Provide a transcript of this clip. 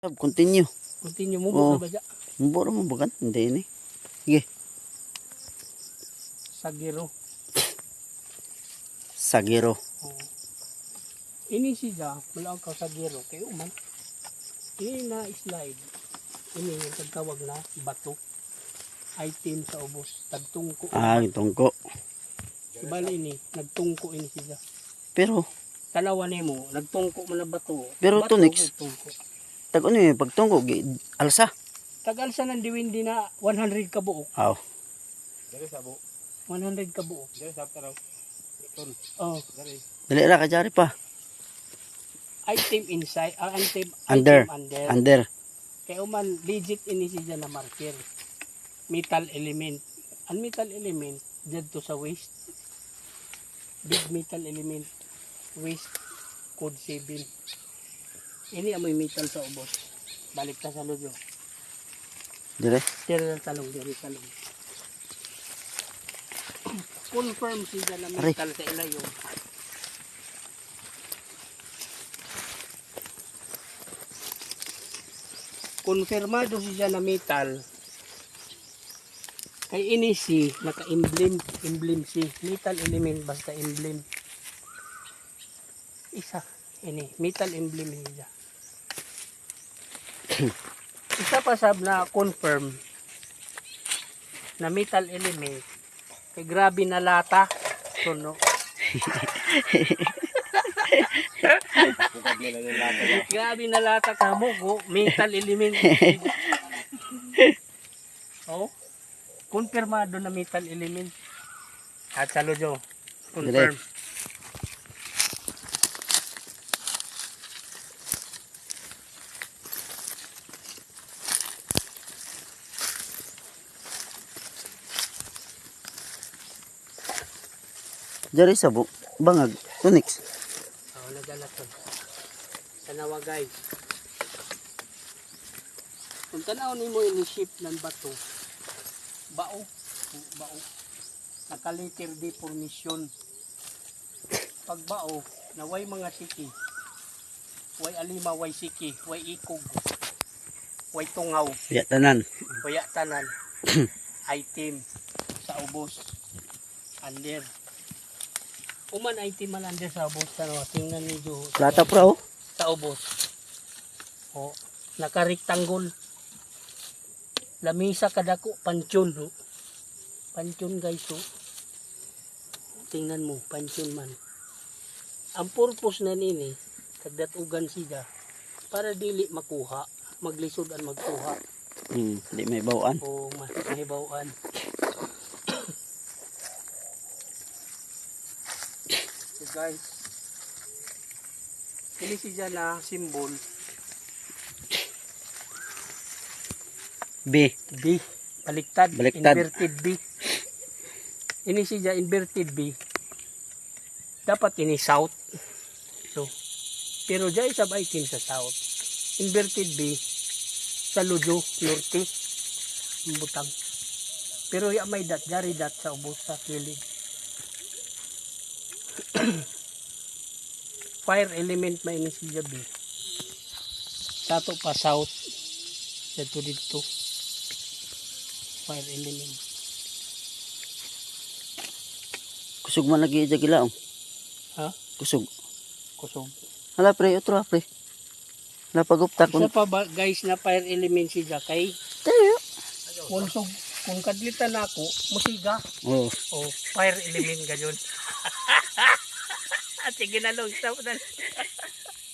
Continue. Continue mo Oo. ba dyan? Mubura mo ba kan? Hindi ini. Sige. Sagiro. Sagiro. Oo. Ini siya, wala ka sagiro. Kaya uman. Ini na slide. Ini yung tagtawag na bato. Item sa ubos. Tagtungko. Ah, tungko. Ibali ini. Nagtungko ini siya. Pero, Tanawan mo. Nagtungko mo na bato. Pero bato, Tonix. Tungko. tag ano yun, pagtungko, alsa. Tagal sa nang diwindi na 100 kabuok. Aw. Dari sabo. 100 kabuok. Dari sabo taraw. Ton. Oh. Dari. Dali ra ka jari pa. Item inside. Item Under. under. Under. Kaya uman legit ini siya na marker. Metal element. Ang metal element dyan to sa waist. Big metal element. Waist code 7. Ini amoy metal sa ubos. Balik ta sa lodo. Dire. Tira ng talong diri talong. Confirm siya na Aray. metal sa ilayo. Konfirmado siya na metal. Kay ini si naka-emblem si metal element basta emblem. Isa ini metal emblem niya. Isa pa sab na confirm na metal element kay grabe na lata tuno. Bukable na yung lata. Grabe na lata ka mo go metal element. Oh. Konfirmado na metal element. At sa lojo. Confirm. Jari sa bangag. Tonix. Oh, nagalat to. Tanawa guys. Kung tanaw ni mo ini-ship ng bato, bao. Nakaliter deformation. Pag bao, na way mga siki. Way alima, way siki, way ikog. Way tungaw, Ya tanan. way tanan. Item sa ubos. Under. Uman item man under sa ubos. Tingnan niyo Plata pra oh. sa ubos. O, naka-rectangle. Lamisa kadako pansyon. Oh. Pansyon guys. Oh. Tingnan mo, pansyon man. Ang purpose na nini, kagdatugan siya, para dili makuha, maglisod ang magkuha. Di may bawaan. O mahibawaan. So guys, ini siya na symbol B. B, baliktad, Baliktad. inverted B. Ini siya inverted B. Dapat ini south. So, pero dyan sa item sa south. Inverted B sa lujo, norte. Ang butang. Pero ya may dat, jari dat sa ubos sa kilid. Fire element may ini siya B. Sato pa south. Dito. Fire element. Kusog man lagi jagilaong. Ha? Kusog. Kusog. Hala pre, otro pre. Hala pagupta Isa kun. pa ba guys na fire element siya kay Tayo. kung kadlitan ako, musiga. Oh. O fire element gayon. Sige na long, stop na.